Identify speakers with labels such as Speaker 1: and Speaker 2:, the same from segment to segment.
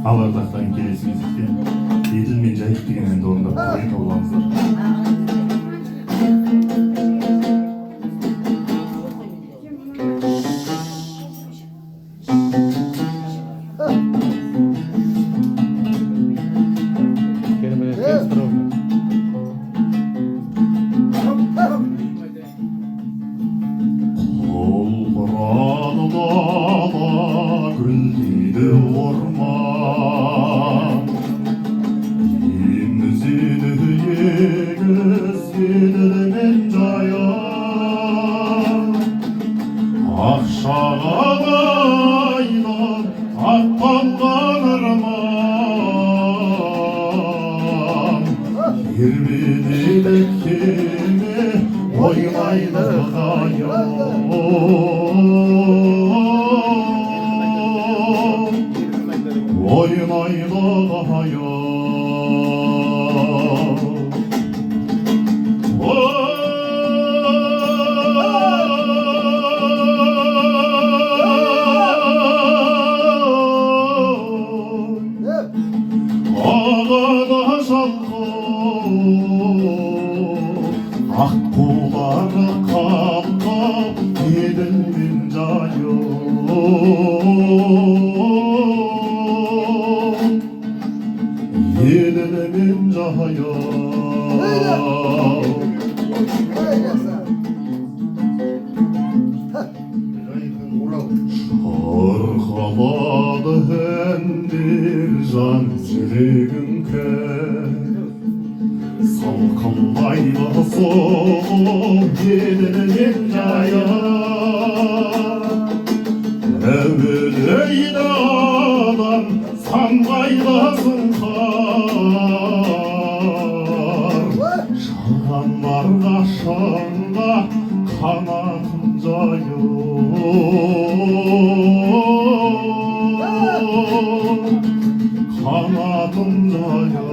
Speaker 1: Ал ардақтан келесі кезекте еділ мен жайық деген әнді орындап қойын табыламыздар. Ақшағалайдан аттанған ырман тербетіп кеме ойнайды қайын ойнайды қайын аққулары қалқып еділ мен жайық еділ мен шырқалады әндер жан жүрегім салқындайды сол еділ мен жайық әуелейді адам самғайды сұңқар шағанларға шаңға қанатын жайып қанатын жайып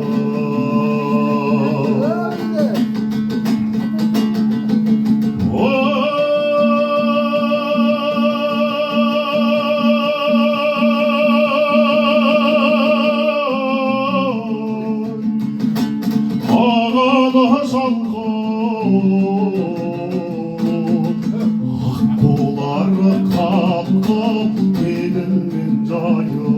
Speaker 1: аққулары қалқып еділ мен жайық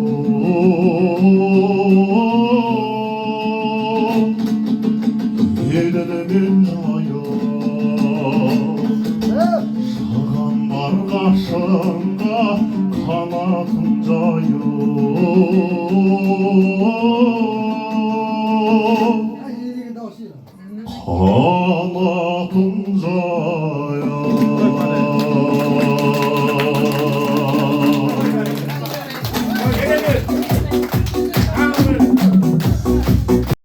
Speaker 1: еділ мен жайық шағандарға шыңға қанатын жайып